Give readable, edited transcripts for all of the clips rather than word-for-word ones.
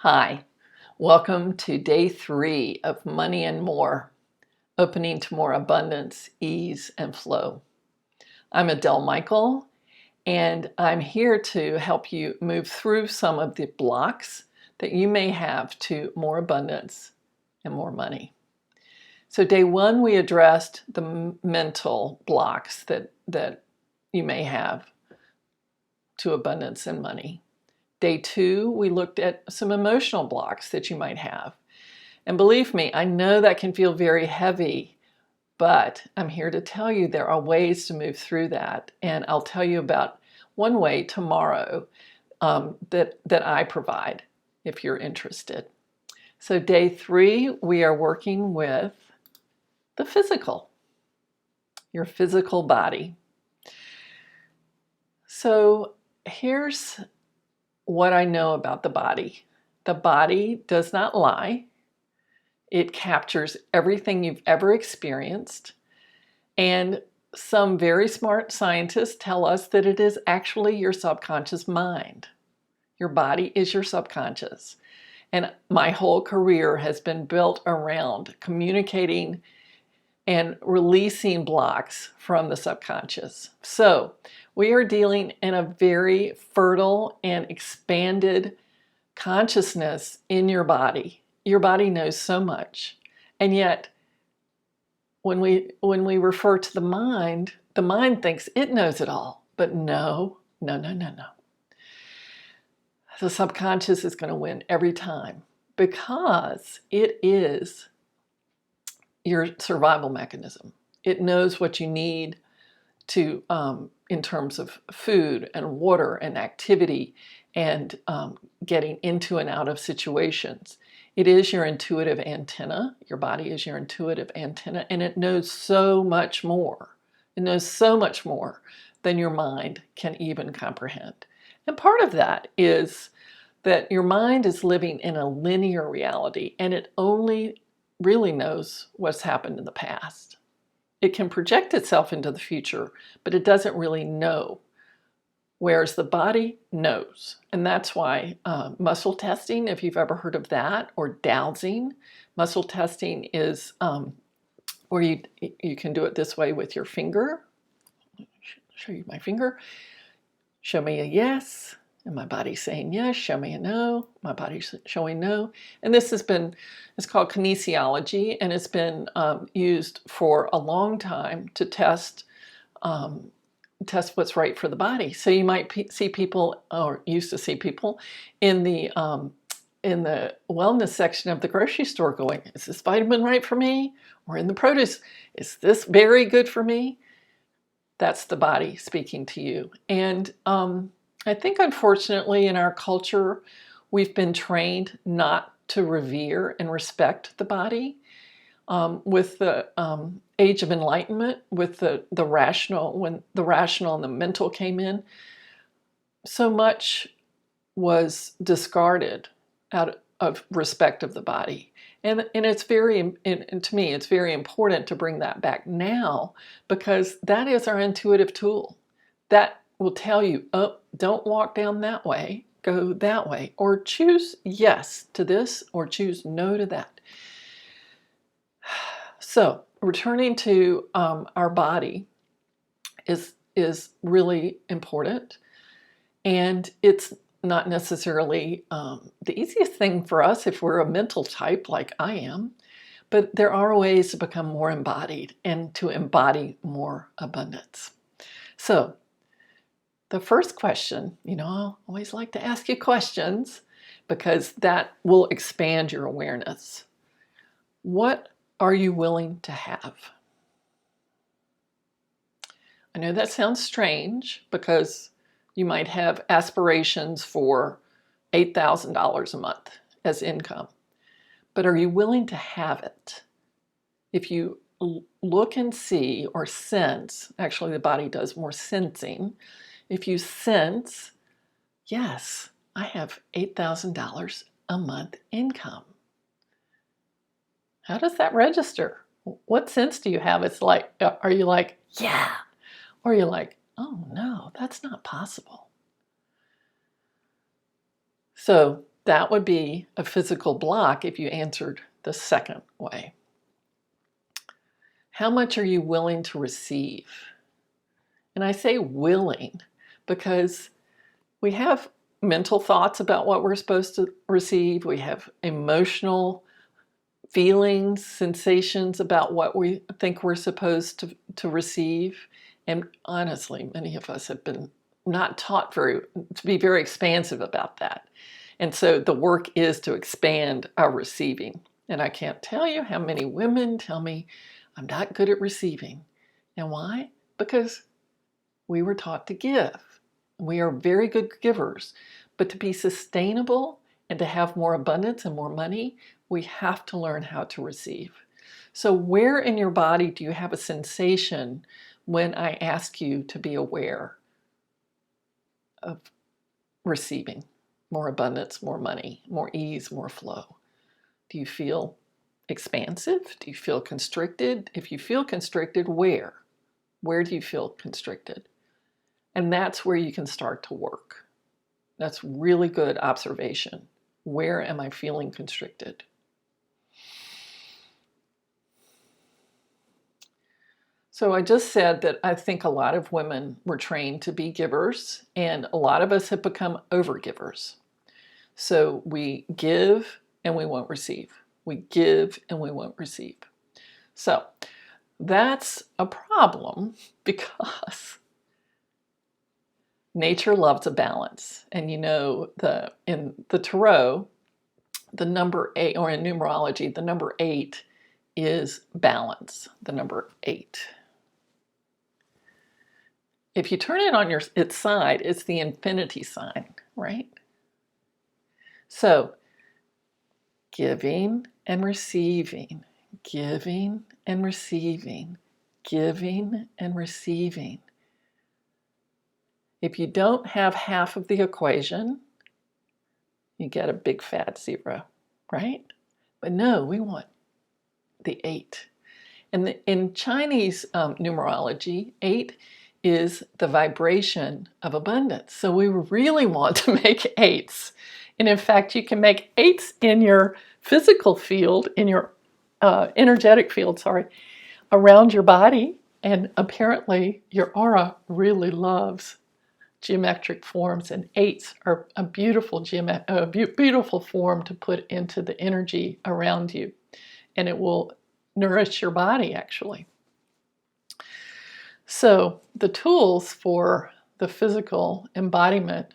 Hi, welcome to day 3 of Money and More, opening to more abundance, ease, and flow. I'm Adele Michael, and I'm here to help you move through some of the blocks that you may have to more abundance and more money. So day 1, we addressed the mental blocks that you may have to abundance and money. Day 2, we looked at some emotional blocks that you might have. And believe me, I know that can feel very heavy, but I'm here to tell you there are ways to move through that. And I'll tell you about one way tomorrow that I provide if you're interested. So day 3, we are working with the physical, your physical body. So here's what I know about the body. The body does not lie. It captures everything you've ever experienced. And some very smart scientists tell us that it is actually your subconscious mind. Your body is your subconscious. And my whole career has been built around communicating and releasing blocks from the subconscious. So we are dealing in a very fertile and expanded consciousness in your body. Your body knows so much. And yet, when we refer to the mind thinks it knows it all. But no. The subconscious is going to win every time because it is your survival mechanism. It knows what you need to, in terms of food and water and activity and getting into and out of situations. It is your intuitive antenna. Your body is your intuitive antenna, and it knows so much more. It knows so much more than your mind can even comprehend. And part of that is that your mind is living in a linear reality, and it only really knows what's happened in the past. It can project itself into the future, but it doesn't really know. Whereas the body knows. And that's why muscle testing, if you've ever heard of that, or dowsing. Muscle testing is where you can do it this way with your finger. I'll show you my finger. Show me a yes. And my body's saying yes. Show me a no. My body's showing no. And this has been, it's called kinesiology, and it's been used for a long time to test what's right for the body. So you might see people, or used to see people, in the wellness section of the grocery store going, is this vitamin right for me? Or in the produce, is this berry good for me? That's the body speaking to you. And I think unfortunately in our culture, we've been trained not to revere and respect the body. With the age of enlightenment, with the rational, when the rational and the mental came in, so much was discarded out of respect of the body. And it's and to me, it's very important to bring that back now, because that is our intuitive tool. That will tell you, oh, don't walk down that way, go that way, or choose yes to this, or choose no to that. So returning to our body is really important, and it's not necessarily the easiest thing for us if we're a mental type like I am, but there are ways to become more embodied and to embody more abundance. So the first question, I always like to ask you questions because that will expand your awareness. What are you willing to have? I know that sounds strange because you might have aspirations for $8,000 a month as income, but are you willing to have it? If you look and see or sense, actually the body does more sensing, if you sense, yes, I have $8,000 a month income. How does that register? What sense do you have? It's like, are you like, yeah? Or are you like, oh no, that's not possible? So that would be a physical block if you answered the second way. How much are you willing to receive? And I say willing because we have mental thoughts about what we're supposed to receive. We have emotional feelings, sensations about what we think we're supposed to receive. And honestly, many of us have been not taught to be very expansive about that. And so the work is to expand our receiving. And I can't tell you how many women tell me, I'm not good at receiving. And why? Because we were taught to give. We are very good givers. But to be sustainable and to have more abundance and more money, we have to learn how to receive. So where in your body do you have a sensation when I ask you to be aware of receiving more abundance, more money, more ease, more flow? Do you feel expansive? Do you feel constricted? If you feel constricted, where? Where do you feel constricted? And that's where you can start to work. That's really good observation. Where am I feeling constricted? So I just said that I think a lot of women were trained to be givers, and a lot of us have become overgivers. So we give and we won't receive. We give and we won't receive. So that's a problem because nature loves a balance. And you know, in the tarot, the number 8, or in numerology, the number 8 is balance, the number 8. If you turn it on its side, it's the infinity sign, right? So giving and receiving, giving and receiving, giving and receiving. If you don't have half of the equation, you get a big fat 0, right? But no, we want the 8. And in Chinese numerology, 8 is the vibration of abundance. So we really want to make 8s. And in fact, you can make 8s in your physical field, in your energetic field, around your body. And apparently your aura really loves geometric forms, and 8s are a beautiful beautiful form to put into the energy around you. And it will nourish your body, actually. So the tools for the physical embodiment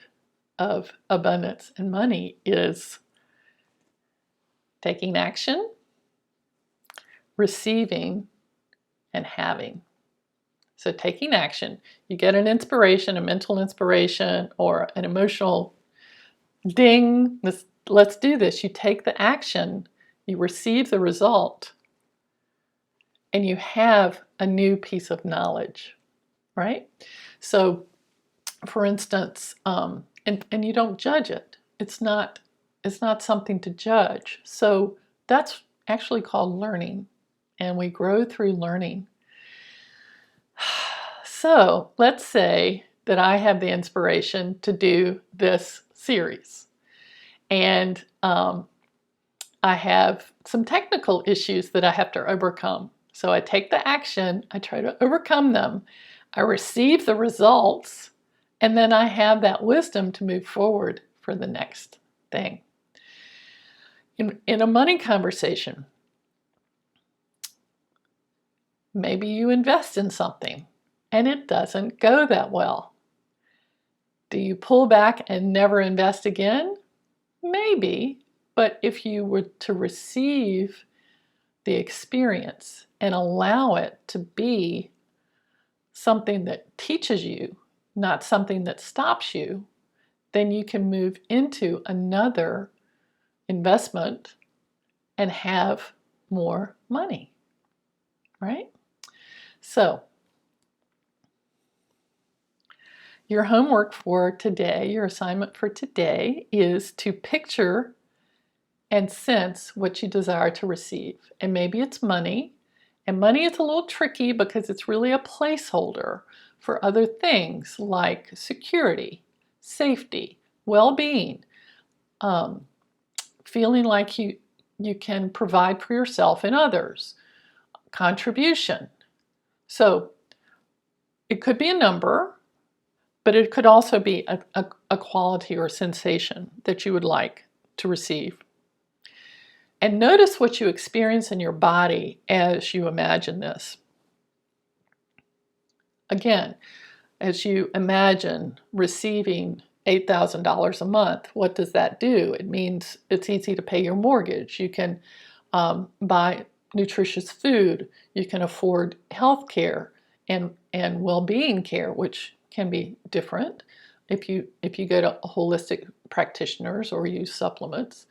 of abundance and money is taking action, receiving, and having. So taking action, you get an inspiration, a mental inspiration, or an emotional ding, let's do this. You take the action, you receive the result, and you have a new piece of knowledge, right? So, for instance, and you don't judge it. It's not something to judge. So that's actually called learning, and we grow through learning. So let's say that I have the inspiration to do this series, and I have some technical issues that I have to overcome. So I take the action, I try to overcome them, I receive the results, and then I have that wisdom to move forward for the next thing. In a money conversation, maybe you invest in something and it doesn't go that well. Do you pull back and never invest again? Maybe, but if you were to receive the experience and allow it to be something that teaches you, not something that stops you, then you can move into another investment and have more money, right? So, your homework for today, your assignment for today, is to picture and sense what you desire to receive. And maybe it's money. And money is a little tricky because it's really a placeholder for other things like security, safety, well-being, feeling like you can provide for yourself and others. Contribution. So it could be a number, but it could also be a quality or a sensation that you would like to receive. And notice what you experience in your body as you imagine this. Again, as you imagine receiving $8,000 a month, what does that do? It means it's easy to pay your mortgage. You can buy nutritious food. You can afford health care and well-being care, which can be different if you go to holistic practitioners or use supplements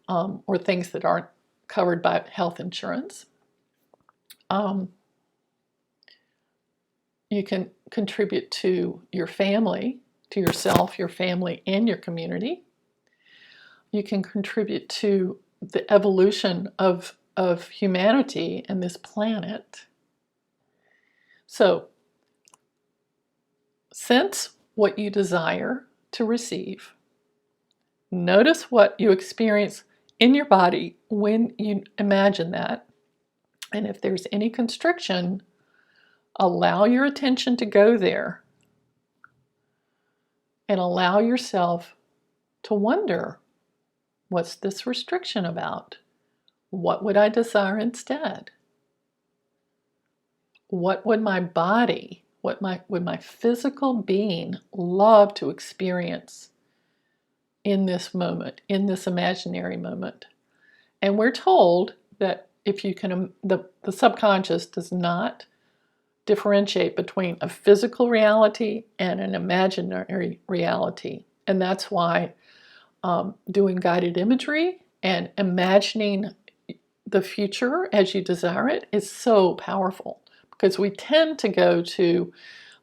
or things that aren't covered by health insurance. You can contribute to your family, to yourself, your family, and your community. You can contribute to the evolution of humanity and this planet. So, sense what you desire to receive. Notice what you experience in your body when you imagine that. And if there's any constriction, allow your attention to go there and allow yourself to wonder, what's this restriction about? What would I desire instead? What would my body, would my physical being love to experience in this moment, in this imaginary moment? And we're told that if you can, the subconscious does not differentiate between a physical reality and an imaginary reality. And that's why doing guided imagery and imagining the future as you desire it is so powerful, because we tend to go to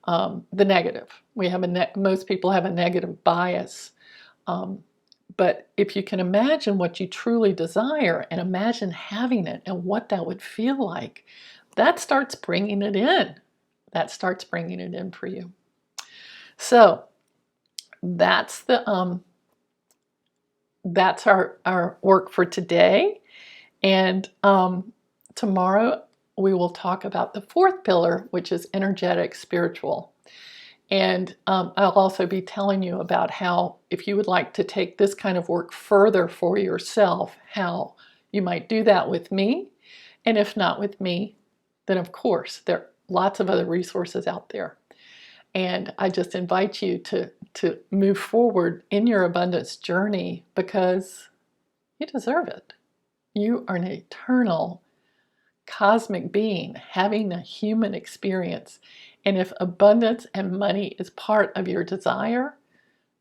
the negative. We have most people have a negative bias. But if you can imagine what you truly desire and imagine having it and what that would feel like, that starts bringing it in. That starts bringing it in for you. So that's that's our work for today. And tomorrow we will talk about the fourth pillar, which is energetic spiritual. And I'll also be telling you about how, if you would like to take this kind of work further for yourself, how you might do that with me. And if not with me, then of course, there are lots of other resources out there. And I just invite you to move forward in your abundance journey, because you deserve it. You are an eternal cosmic being having a human experience. And if abundance and money is part of your desire,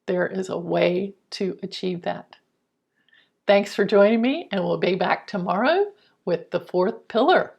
there is a way to achieve that. Thanks for joining me, and we'll be back tomorrow with the fourth pillar.